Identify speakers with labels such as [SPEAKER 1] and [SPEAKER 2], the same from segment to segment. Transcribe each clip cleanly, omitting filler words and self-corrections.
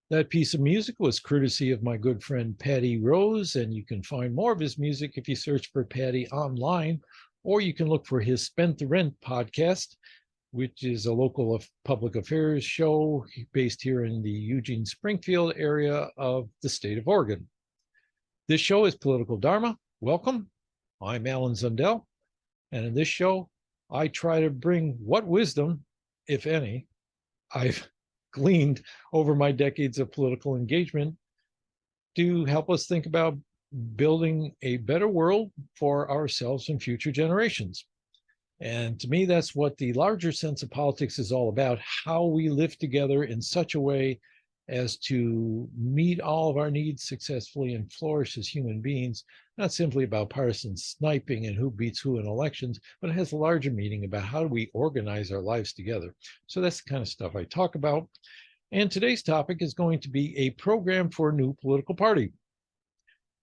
[SPEAKER 1] That piece of music was courtesy of my good friend Patty Rose, and you can find more of his music if you search for Patty online, or you can look for his Spent the Rent podcast, which is a local public affairs show based here in the Eugene Springfield area of the state of Oregon. This show is Political Dharma. Welcome. I'm Alan Zundell, and in this show, I try to bring what wisdom, if any, I've gleaned over my decades of political engagement to help us think about building a better world for ourselves and future generations. And to me, that's what the larger sense of politics is all about, how we live together in such a way as to meet all of our needs successfully and flourish as human beings, not simply about partisan sniping and who beats who in elections, but it has a larger meaning about how do we organize our lives together. So that's the kind of stuff I talk about. And today's topic is going to be a program for a new political party.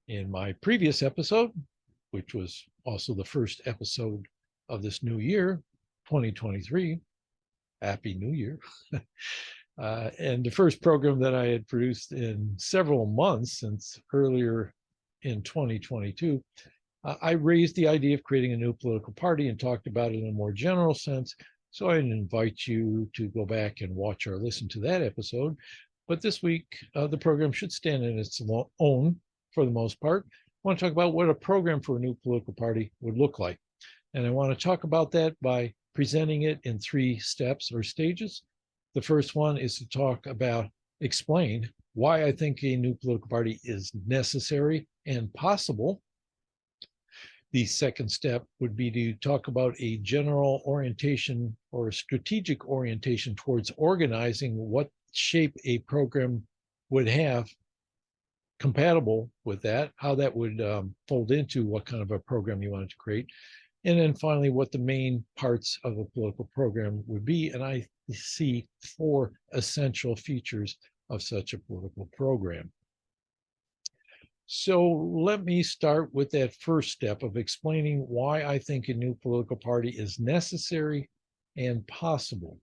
[SPEAKER 1] In my previous episode, which was also the first episode of this new year, 2023, Happy New Year. And the first program that I had produced in several months since earlier in 2022, I raised the idea of creating a new political party and talked about it in a more general sense. So I invite you to go back and watch or listen to that episode. But this week, the program should stand on its own for the most part. I want to talk about what a program for a new political party would look like. And I want to talk about that by presenting it in 3 steps or stages. The first one is to explain why I think a new political party is necessary and possible. The second step would be to talk about a general orientation or a strategic orientation towards organizing what shape a program would have compatible with that, how that would fold into what kind of a program you wanted to create. And then finally, what the main parts of a political program would be. And I see 4 essential features of such a political program. So let me start with that first step of explaining why I think a new political party is necessary and possible.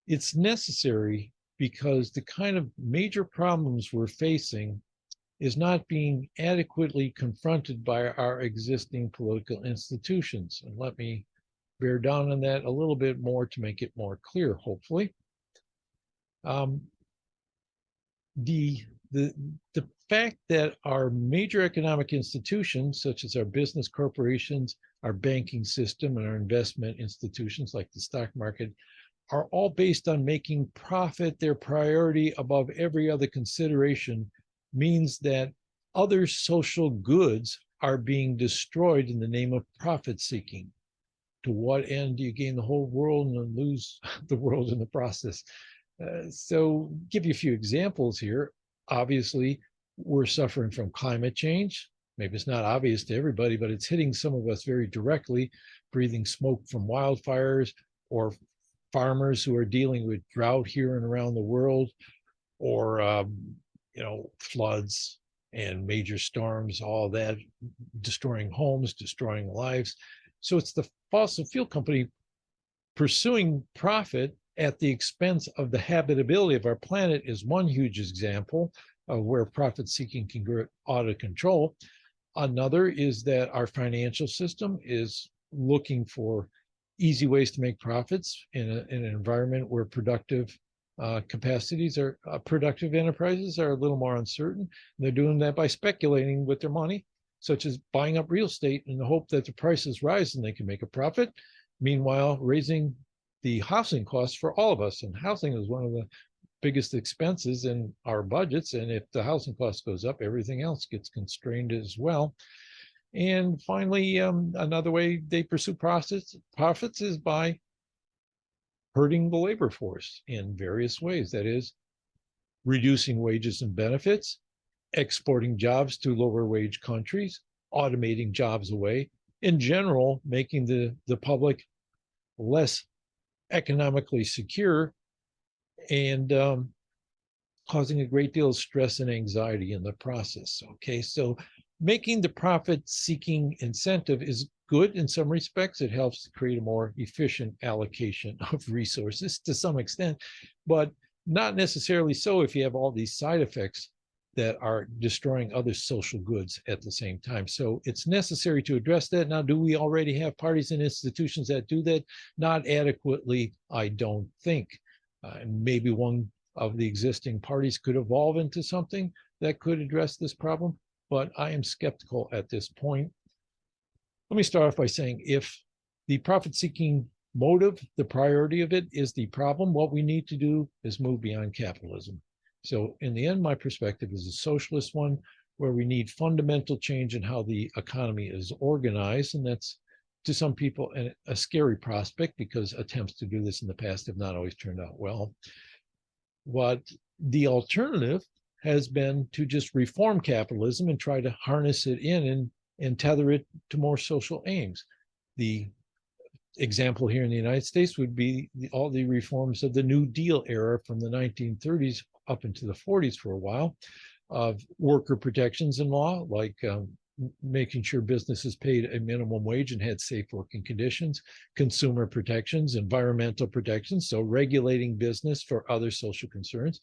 [SPEAKER 1] It's necessary because the kind of major problems we're facing is not being adequately confronted by our existing political institutions. And let me bear down on that a little bit more to make it more clear, hopefully. The fact that our major economic institutions, such as our business corporations, our banking system, and our investment institutions like the stock market, are all based on making profit their priority above every other consideration, means that other social goods are being destroyed in the name of profit seeking. To what end do you gain the whole world and lose the world in the process? So give you a few examples here. Obviously, we're suffering from climate change. Maybe it's not obvious to everybody, but it's hitting some of us very directly, breathing smoke from wildfires, or farmers who are dealing with drought here and around the world, or floods and major storms, all that, destroying homes, destroying lives. So it's the fossil fuel company pursuing profit at the expense of the habitability of our planet is one huge example of where profit seeking can get out of control. Another is that our financial system is looking for easy ways to make profits in an environment where productive productive enterprises are a little more uncertain. And they're doing that by speculating with their money, such as buying up real estate in the hope that the prices rise and they can make a profit. Meanwhile, raising the housing costs for all of us. And housing is one of the biggest expenses in our budgets. And if the housing cost goes up, everything else gets constrained as well. And finally, another way they pursue profits is by hurting the labor force in various ways. That is, reducing wages and benefits, exporting jobs to lower wage countries, automating jobs away, in general, making the public less economically secure and causing a great deal of stress and anxiety in the process. Okay, so making the profit-seeking incentive is good in some respects. It helps to create a more efficient allocation of resources to some extent, but Not necessarily so if you have all these side effects that are destroying other social goods at the same time. So it's necessary to address that. Now, do we already have parties and institutions that do that? Not adequately, I don't think. Maybe one of the existing parties could evolve into something that could address this problem, but I am skeptical at this point. Let me start off by saying if the profit-seeking motive, the priority of it is the problem, what we need to do is move beyond capitalism. So in the end, my perspective is a socialist one where we need fundamental change in how the economy is organized. And that's to some people a scary prospect because attempts to do this in the past have not always turned out well. What the alternative has been to just reform capitalism and try to harness it in and tether it to more social aims. The example here in the United States would be all the reforms of the New Deal era from the 1930s up into the 40s for a while, of worker protections in law, like making sure businesses paid a minimum wage and had safe working conditions, consumer protections, environmental protections, so regulating business for other social concerns,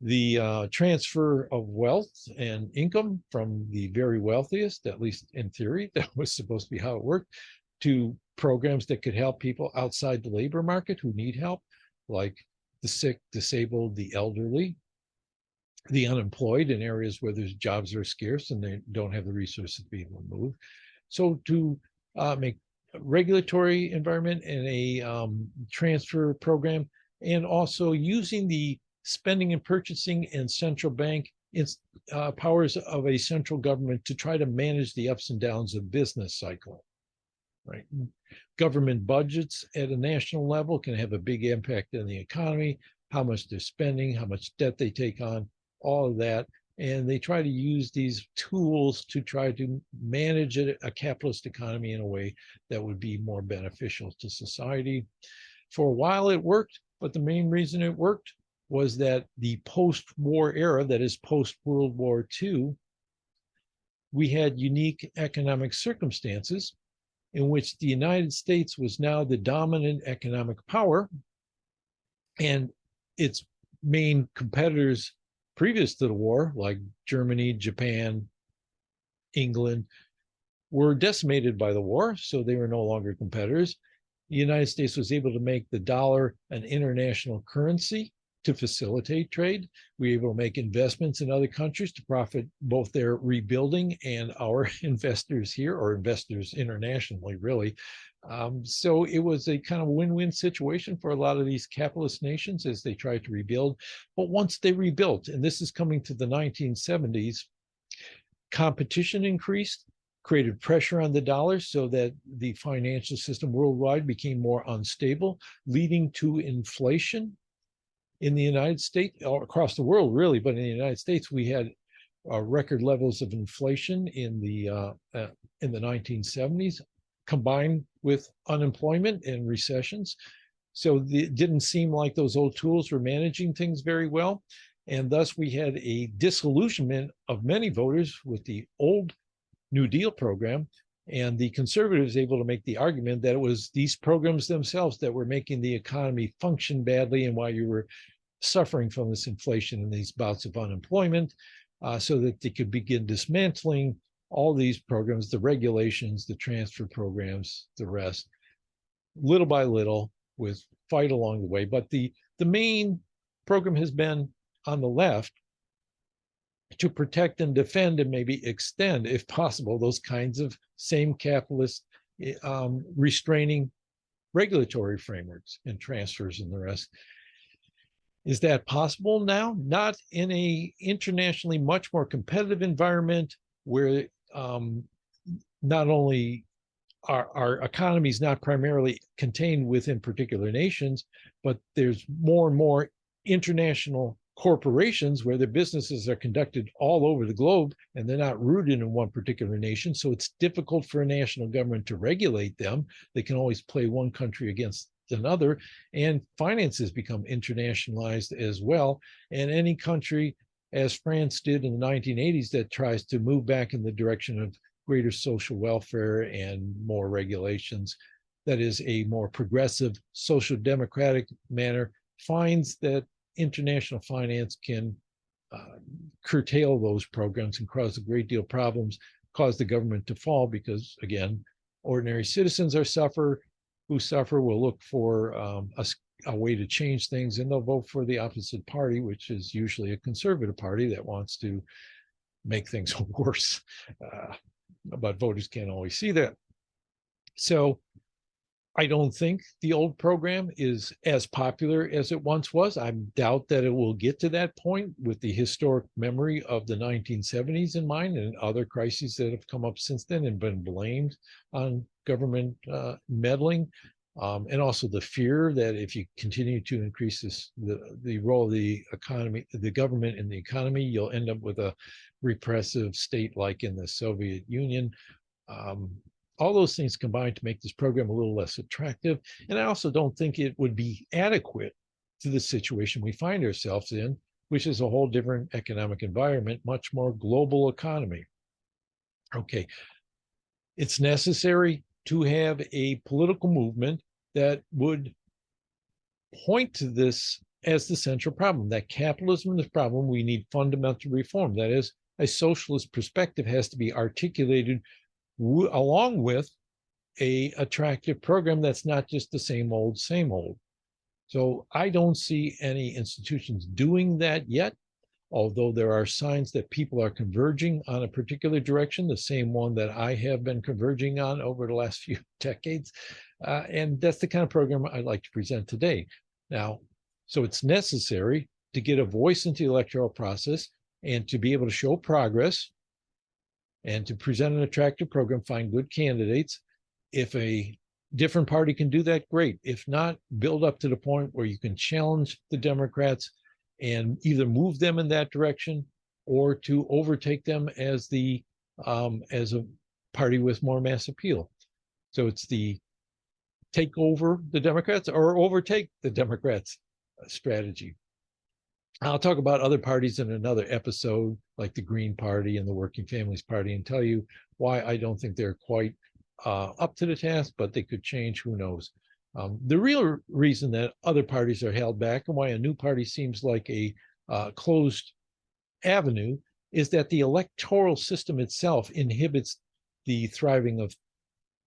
[SPEAKER 1] the transfer of wealth and income from the very wealthiest, at least in theory, that was supposed to be how it worked, to programs that could help people outside the labor market who need help, like the sick, disabled, the elderly, the unemployed in areas where there's jobs are scarce and they don't have the resources to be able to move. So to make a regulatory environment and a transfer program, and also using the spending and purchasing and central bank powers of a central government to try to manage the ups and downs of business cycle. Right. Government budgets at a national level can have a big impact on the economy, how much they're spending, how much debt they take on, all of that. And they try to use these tools to try to manage a capitalist economy in a way that would be more beneficial to society. For a while it worked, but the main reason it worked was that the post-war era, that is post-World War II, we had unique economic circumstances in which the United States was now the dominant economic power, and its main competitors previous to the war, like Germany, Japan, England, were decimated by the war, so they were no longer competitors. The United States was able to make the dollar an international currency to facilitate trade. We were able to make investments in other countries to profit both their rebuilding and our investors here, or investors internationally, really. So it was a kind of win-win situation for a lot of these capitalist nations as they tried to rebuild. But once they rebuilt, and this is coming to the 1970s, competition increased, created pressure on the dollar so that the financial system worldwide became more unstable, leading to inflation. In the United States, or across the world, really, but in the United States, we had record levels of inflation in the 1970s, combined with unemployment and recessions. So it didn't seem like those old tools were managing things very well, and thus we had a disillusionment of many voters with the old New Deal program. And the conservatives able to make the argument that it was these programs themselves that were making the economy function badly and why you were suffering from this inflation and these bouts of unemployment, so that they could begin dismantling all these programs, the regulations, the transfer programs, the rest, little by little, with fight along the way. But the main program has been on the left to protect and defend and maybe extend, if possible, those kinds of same capitalist restraining regulatory frameworks and transfers and the rest. Is that possible now? Not in a internationally much more competitive environment where not only our economy is not primarily contained within particular nations, but there's more and more international corporations where their businesses are conducted all over the globe and they're not rooted in one particular nation. So it's difficult for a national government to regulate them. They can always play one country against another, and finances become internationalized as well. And any country, as France did in the 1980s, that tries to move back in the direction of greater social welfare and more regulations, that is a more progressive social democratic manner, finds that international finance can curtail those programs and cause a great deal of problems, cause the government to fall because, again, ordinary citizens who suffer will look for a way to change things, and they'll vote for the opposite party, which is usually a conservative party that wants to make things worse. But voters can't always see that. So I don't think the old program is as popular as it once was. I doubt that it will get to that point with the historic memory of the 1970s in mind and other crises that have come up since then and been blamed on government meddling. And also the fear that if you continue to increase the role of the economy, the government in the economy, you'll end up with a repressive state like in the Soviet Union. All those things combined to make this program a little less attractive. And I also don't think it would be adequate to the situation we find ourselves in, which is a whole different economic environment, much more global economy. Okay, it's necessary to have a political movement that would point to this as the central problem, that capitalism is the problem. We need fundamental reform. That is, a socialist perspective has to be articulated along with a attractive program that's not just the same old, same old. So I don't see any institutions doing that yet, although there are signs that people are converging on a particular direction, the same one that I have been converging on over the last few decades. And that's the kind of program I'd like to present today. Now, so it's necessary to get a voice into the electoral process and to be able to show progress and to present an attractive program, find good candidates. If a different party can do that, great. If not, build up to the point where you can challenge the Democrats and either move them in that direction or to overtake them as a party with more mass appeal. So it's the take over the Democrats or overtake the Democrats strategy. I'll talk about other parties in another episode, like the Green Party and the Working Families Party, and tell you why I don't think they're quite up to the task, but they could change, who knows. The real reason that other parties are held back and why a new party seems like a closed avenue is that the electoral system itself inhibits the thriving of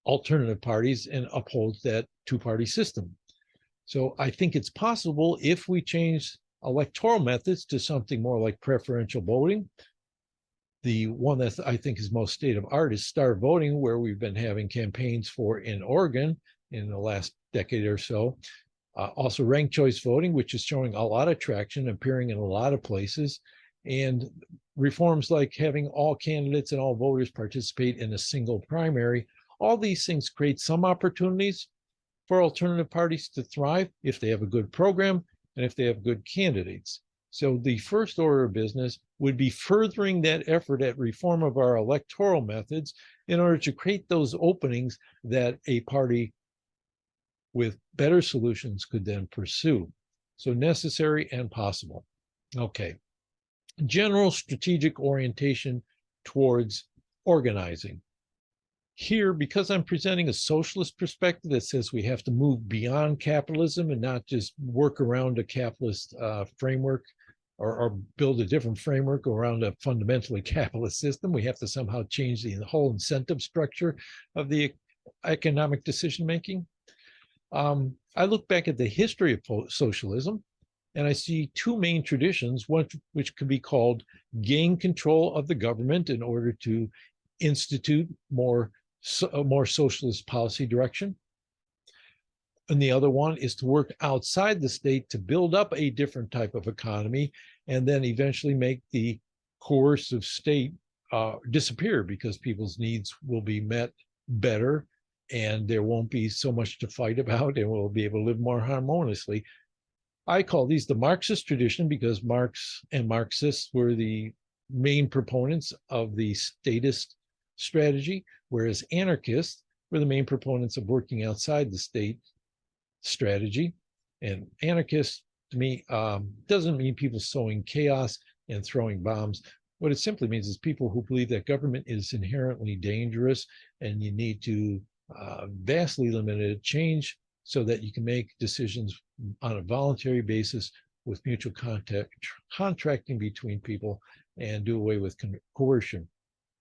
[SPEAKER 1] alternative parties and upholds that two-party system. So I think it's possible if we change electoral methods to something more like preferential voting. The one that I think is most state of art is star voting, where we've been having campaigns for in Oregon in the last decade or so. Also ranked choice voting, which is showing a lot of traction, appearing in a lot of places. And reforms like having all candidates and all voters participate in a single primary. All these things create some opportunities for alternative parties to thrive if they have a good program and if they have good candidates. So the first order of business would be furthering that effort at reform of our electoral methods in order to create those openings that a party with better solutions could then pursue. So necessary and possible. Okay. General strategic orientation towards organizing. Here, because I'm presenting a socialist perspective that says we have to move beyond capitalism and not just work around a capitalist framework or build a different framework around a fundamentally capitalist system, we have to somehow change the whole incentive structure of the economic decision-making. I look back at the history of socialism, and I see two main traditions, one which could be called gain control of the government in order to institute a more socialist policy direction. And the other one is to work outside the state to build up a different type of economy and then eventually make the coercive state disappear because people's needs will be met better and there won't be so much to fight about and we'll be able to live more harmoniously. I call these the Marxist tradition because Marx and Marxists were the main proponents of the statist strategy, whereas anarchists were the main proponents of working outside the state strategy. And anarchist, to me, doesn't mean people sowing chaos and throwing bombs. What it simply means is people who believe that government is inherently dangerous and you need to vastly limit change so that you can make decisions on a voluntary basis with mutual contracting between people and do away with coercion.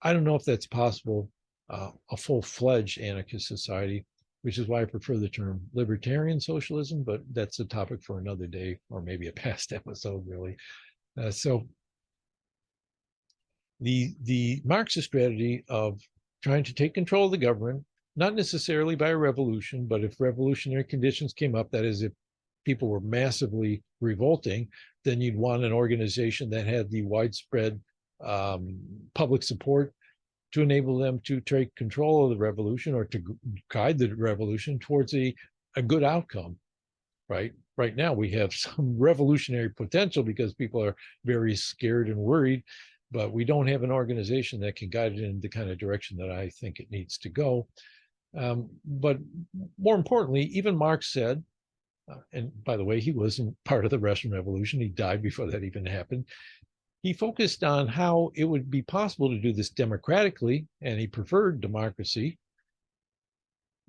[SPEAKER 1] I don't know if that's possible, a full-fledged anarchist society, which is why I prefer the term libertarian socialism, but that's a topic for another day, or maybe a past episode, really. So the Marxist strategy of trying to take control of the government, not necessarily by a revolution, but if revolutionary conditions came up, that is, if people were massively revolting, then you'd want an organization that had the widespread public support to enable them to take control of the revolution or to guide the revolution towards a good outcome, right? Right now, we have some revolutionary potential because people are very scared and worried, but we don't have an organization that can guide it in the kind of direction that I think it needs to go. But more importantly, even Marx said, and by the way, he wasn't part of the Russian Revolution. He died before that even happened. He focused on how it would be possible to do this democratically, and he preferred democracy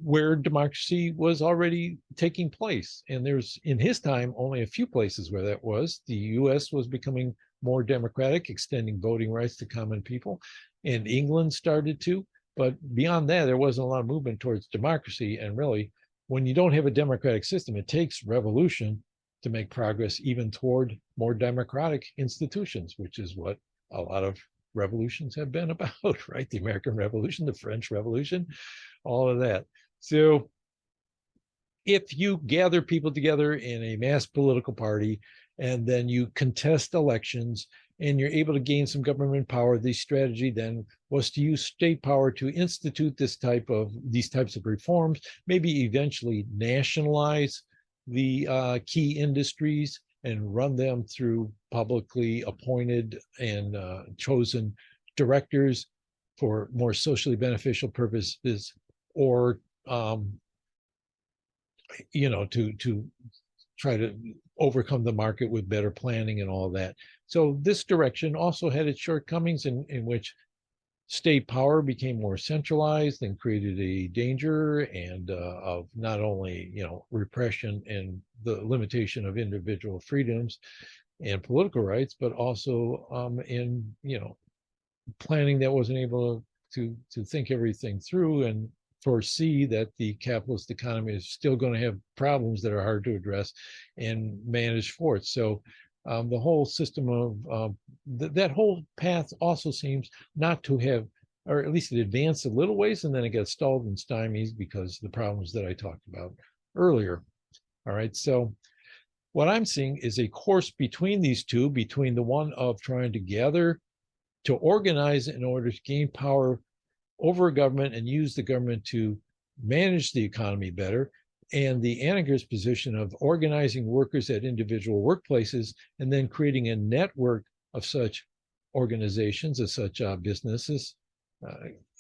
[SPEAKER 1] where democracy was already taking place. And there's, in his time, only a few places where that was. The US was becoming more democratic, extending voting rights to common people, and England started to. But beyond that, there wasn't a lot of movement towards democracy. And really, when you don't have a democratic system, it takes revolution to make progress even toward more democratic institutions, which is what a lot of revolutions have been about, right? The American Revolution, the French Revolution, all of that. So if you gather people together in a mass political party and then you contest elections and you're able to gain some government power, the strategy then was to use state power to institute these types of reforms, maybe eventually nationalize the key industries and run them through publicly appointed and chosen directors for more socially beneficial purposes, or to try to overcome the market with better planning and all that. So this direction also had its shortcomings in which state power became more centralized and created a danger and of not only repression and the limitation of individual freedoms and political rights, but also in planning that wasn't able to think everything through and foresee that the capitalist economy is still going to have problems that are hard to address and manage for it. So the whole system of that whole path also seems not to have, or at least it advanced a little ways, and then it got stalled and stymied because of the problems that I talked about earlier. All right, so what I'm seeing is a course between these two, between the one of trying to gather, to organize in order to gain power over a government and use the government to manage the economy better, and the anarchist position of organizing workers at individual workplaces and then creating a network of such organizations, of such businesses.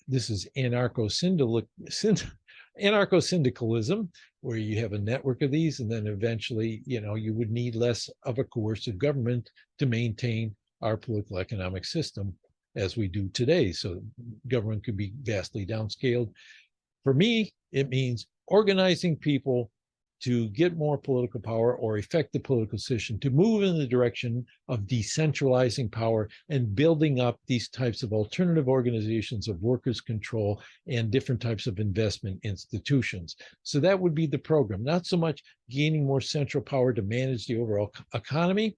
[SPEAKER 1] This is anarcho-syndicalism, where you have a network of these, and then eventually, you would need less of a coercive government to maintain our political economic system as we do today. So government could be vastly downscaled. For me, it means organizing people to get more political power or affect the political system, to move in the direction of decentralizing power and building up these types of alternative organizations of workers' control and different types of investment institutions. So that would be the program, not so much gaining more central power to manage the overall economy.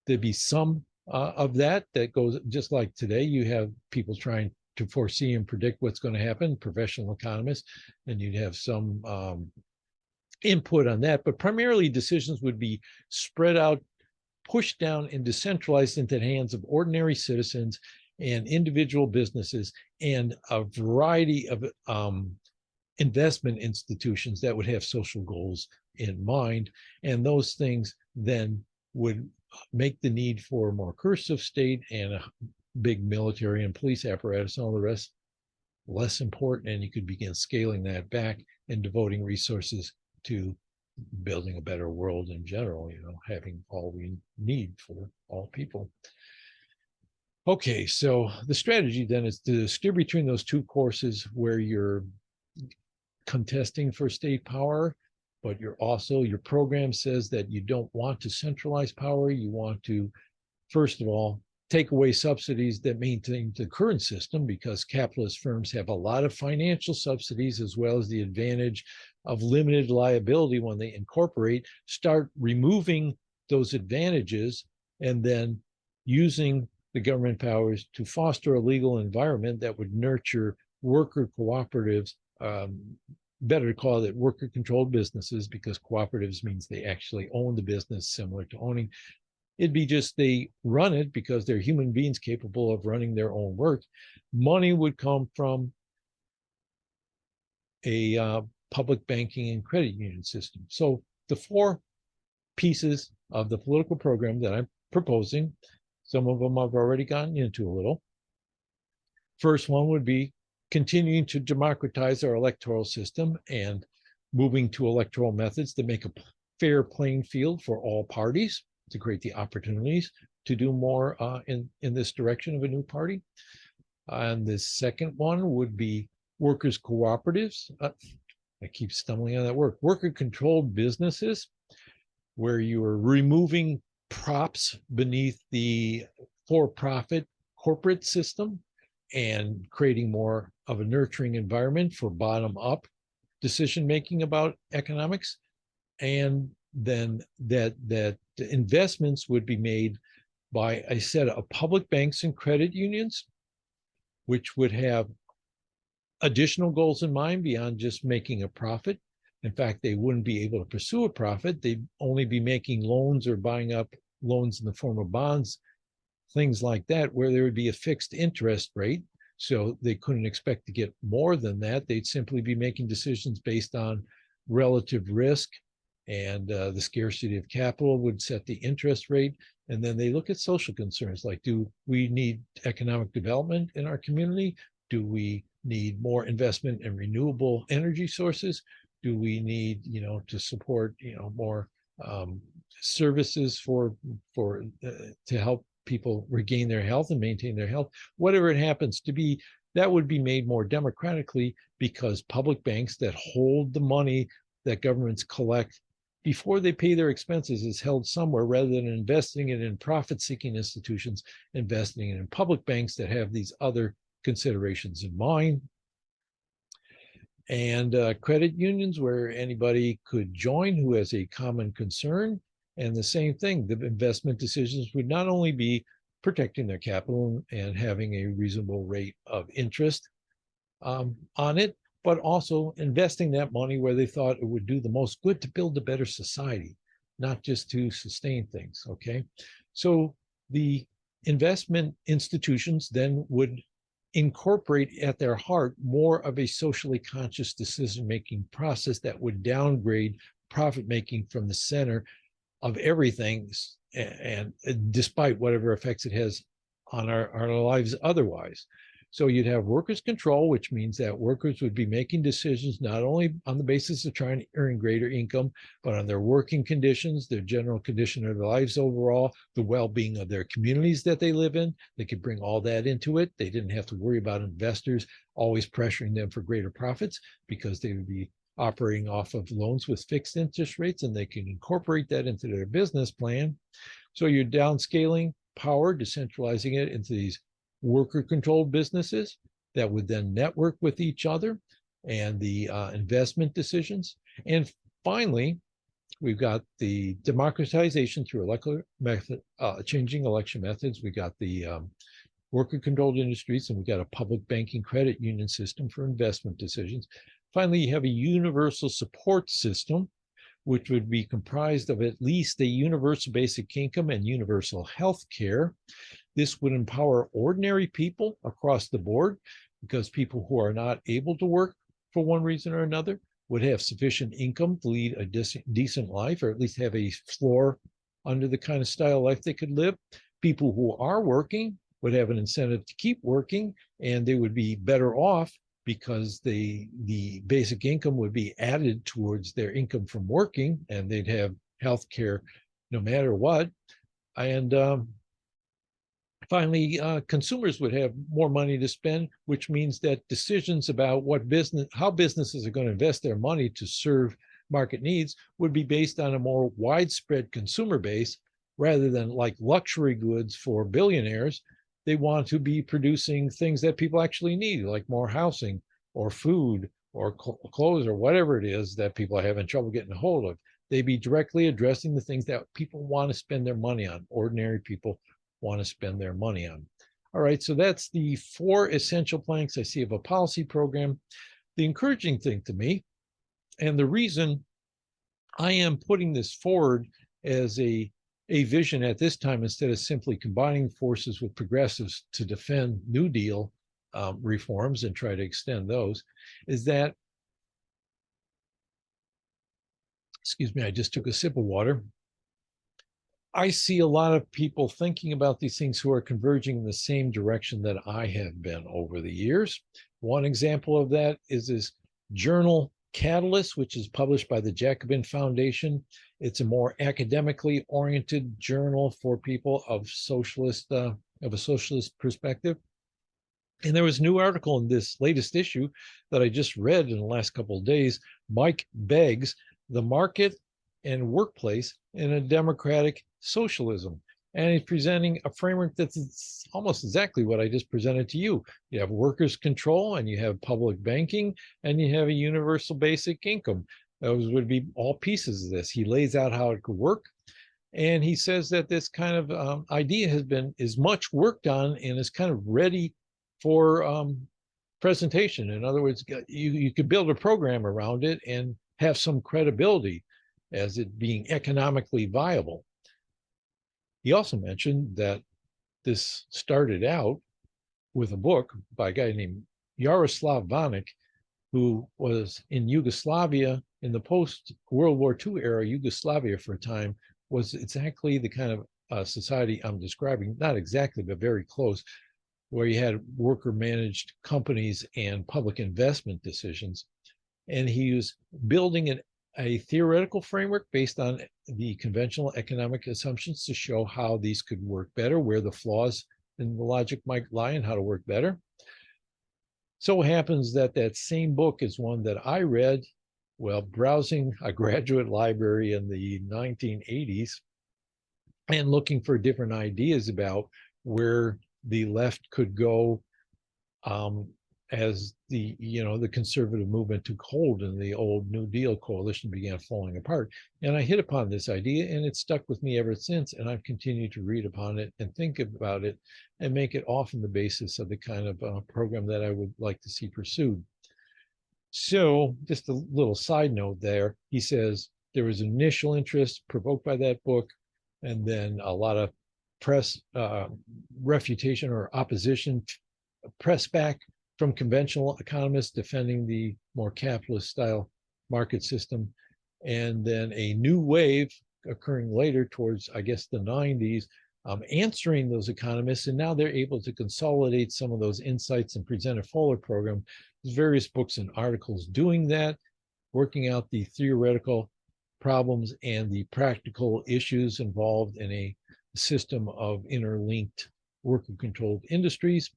[SPEAKER 1] There'd be some of that goes, just like today, you have people trying to foresee and predict what's going to happen, professional economists, and you'd have some input on that, but primarily decisions would be spread out, pushed down, and decentralized into the hands of ordinary citizens and individual businesses and a variety of investment institutions that would have social goals in mind. And those things then would make the need for a more coercive state and a big military and police apparatus and all the rest less important, and you could begin scaling that back and devoting resources to building a better world in general, having all we need for all people. Okay, so the strategy then is to steer between those two courses where you're contesting for state power but your program says that you don't want to centralize power. You want to, first of all, take away subsidies that maintain the current system, because capitalist firms have a lot of financial subsidies as well as the advantage of limited liability when they incorporate. Start removing those advantages and then using the government powers to foster a legal environment that would nurture worker cooperatives. Better to call it worker controlled businesses, because cooperatives means they actually own the business, similar to owning. It'd be just they run it because they're human beings capable of running their own work. Money would come from a public banking and credit union system. So the four pieces of the political program that I'm proposing, some of them I've already gotten into a little. First one would be continuing to democratize our electoral system and moving to electoral methods that make a fair playing field for all parties, to create the opportunities to do more in this direction of a new party. And the second one would be workers' cooperatives. I keep stumbling on that word. Worker-controlled businesses, where you are removing props beneath the for-profit corporate system and creating more of a nurturing environment for bottom-up decision-making about economics. And then that investments would be made by a set of public banks and credit unions, which would have additional goals in mind beyond just making a profit. In fact, they wouldn't be able to pursue a profit. They'd only be making loans or buying up loans in the form of bonds, things like that, where there would be a fixed interest rate. So they couldn't expect to get more than that. They'd simply be making decisions based on relative risk, and the scarcity of capital would set the interest rate. And then they look at social concerns like, do we need economic development in our community? Do we need more investment in renewable energy sources? Do we need, to support, more services to help people regain their health and maintain their health? Whatever it happens to be, that would be made more democratically, because public banks that hold the money that governments collect before they pay their expenses is held somewhere, rather than investing it in profit-seeking institutions, investing it in public banks that have these other considerations in mind. And credit unions, where anybody could join who has a common concern. And the same thing, the investment decisions would not only be protecting their capital and having a reasonable rate of interest on it, but also investing that money where they thought it would do the most good to build a better society, not just to sustain things, okay? So the investment institutions then would incorporate at their heart more of a socially conscious decision-making process that would downgrade profit-making from the center of everything, and despite whatever effects it has on our lives otherwise. So you'd have workers' control, which means that workers would be making decisions not only on the basis of trying to earn greater income, but on their working conditions, their general condition of their lives overall, the well-being of their communities that they live in. They could bring all that into it. They didn't have to worry about investors always pressuring them for greater profits, because they would be operating off of loans with fixed interest rates, and they can incorporate that into their business plan. So you're downscaling power, decentralizing it into these worker-controlled businesses that would then network with each other, and the investment decisions. And finally, we've got the democratization through changing election methods. We got the worker-controlled industries, and we got a public banking credit union system for investment decisions. Finally, you have a universal support system, which would be comprised of at least a universal basic income and universal health care. This would empower ordinary people across the board, because people who are not able to work for one reason or another would have sufficient income to lead a decent life, or at least have a floor under the kind of style of life they could live. People who are working would have an incentive to keep working, and they would be better off, because the basic income would be added towards their income from working, and they'd have health care no matter what. And finally, consumers would have more money to spend, which means that decisions about how businesses are going to invest their money to serve market needs would be based on a more widespread consumer base rather than like luxury goods for billionaires. They want to be producing things that people actually need, like more housing or food or clothes or whatever it is that people are having trouble getting a hold of. They be directly addressing the things that people want to spend their money on. Ordinary people want to spend their money on. All right, so that's the 4 essential planks I see of a policy program. The encouraging thing to me, and the reason I am putting this forward as a vision at this time, instead of simply combining forces with progressives to defend New Deal reforms and try to extend those, is that, excuse me, I just took a sip of water. I see a lot of people thinking about these things who are converging in the same direction that I have been over the years. One example of that is this journal Catalyst, which is published by the Jacobin Foundation. It's a more academically oriented journal for people of a socialist perspective. And there was a new article in this latest issue that I just read in the last couple of days. Mike Beggs, The Market and Workplace in a Democratic Socialism. And he's presenting a framework that's almost exactly what I just presented to you. You have workers' control, and you have public banking, and you have a universal basic income. Those would be all pieces of this. He lays out how it could work. And he says that this kind of idea is much worked on and is kind of ready for presentation. In other words, you could build a program around it and have some credibility as it being economically viable. He also mentioned that this started out with a book by a guy named Jaroslav Vanik, who was in Yugoslavia in the post-World War II era. Yugoslavia for a time was exactly the kind of society I'm describing, not exactly, but very close, where you had worker-managed companies and public investment decisions. And he was building a theoretical framework based on the conventional economic assumptions to show how these could work better, where the flaws in the logic might lie, and how to work better. So it happens that that same book is one that I read while browsing a graduate library in the 1980s and looking for different ideas about where the left could go as the conservative movement took hold and the old New Deal coalition began falling apart. And I hit upon this idea, and it's stuck with me ever since. And I've continued to read upon it and think about it and make it often the basis of the kind of program that I would like to see pursued. So just a little side note there, he says there was initial interest provoked by that book, and then a lot of press refutation or opposition, press back from conventional economists defending the more capitalist style market system, and then a new wave occurring later towards, I guess, the 90s, answering those economists. And now they're able to consolidate some of those insights and present a fuller program. There's various books and articles doing that, working out the theoretical problems and the practical issues involved in a system of interlinked worker-controlled industries.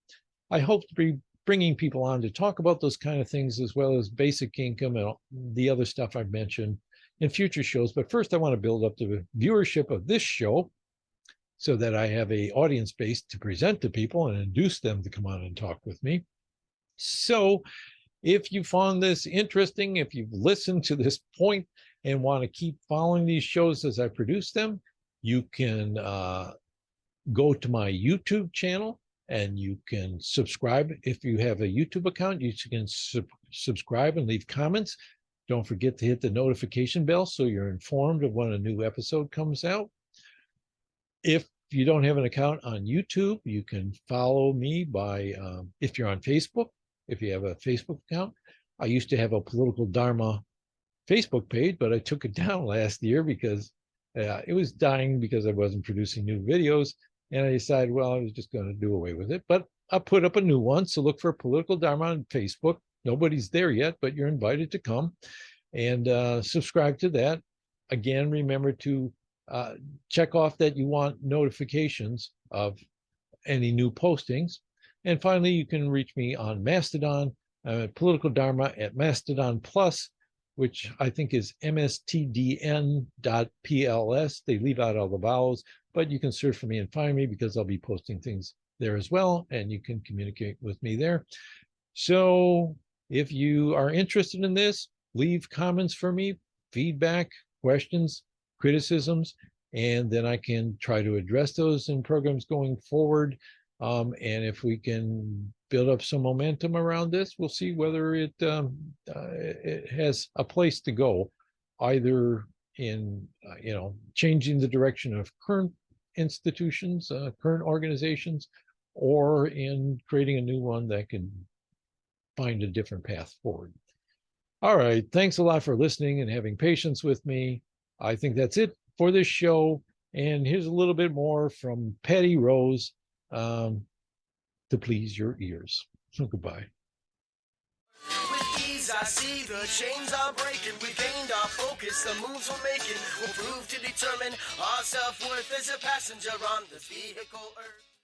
[SPEAKER 1] I hope to be bringing people on to talk about those kind of things, as well as basic income and the other stuff I've mentioned in future shows. But first, I want to build up the viewership of this show so that I have an audience base to present to people and induce them to come on and talk with me. So if you found this interesting, if you've listened to this point and want to keep following these shows as I produce them, you can go to my YouTube channel, and you can subscribe. If you have a YouTube account, you can subscribe and leave comments. Don't forget to hit the notification bell so you're informed of when a new episode comes out. If you don't have an account on YouTube, you can follow me by, if you're on Facebook, if you have a Facebook account. I used to have a Political Dharma Facebook page, but I took it down last year because it was dying because I wasn't producing new videos. And I decided, well, I was just going to do away with it. But I'll put up a new one. So look for Political Dharma on Facebook. Nobody's there yet, but you're invited to come and subscribe to that. Again, remember to check off that you want notifications of any new postings. And finally, you can reach me on Mastodon, Political Dharma at Mastodon Plus. which I think is mstdn.pls. They leave out all the vowels, but you can search for me and find me because I'll be posting things there as well, and you can communicate with me there. So if you are interested in this, leave comments for me, feedback, questions, criticisms, and then I can try to address those in programs going forward. And if we can build up some momentum around this, we'll see whether it has a place to go, either in changing the direction of current institutions, current organizations, or in creating a new one that can find a different path forward. All right. Thanks a lot for listening and having patience with me. I think that's it for this show. And here's a little bit more from Patty Rose to please your ears. Goodbye.
[SPEAKER 2] With ease, I see the chains are breaking. We gained our focus. The moves we're making will prove to determine our self-worth as a passenger on this vehicle Earth.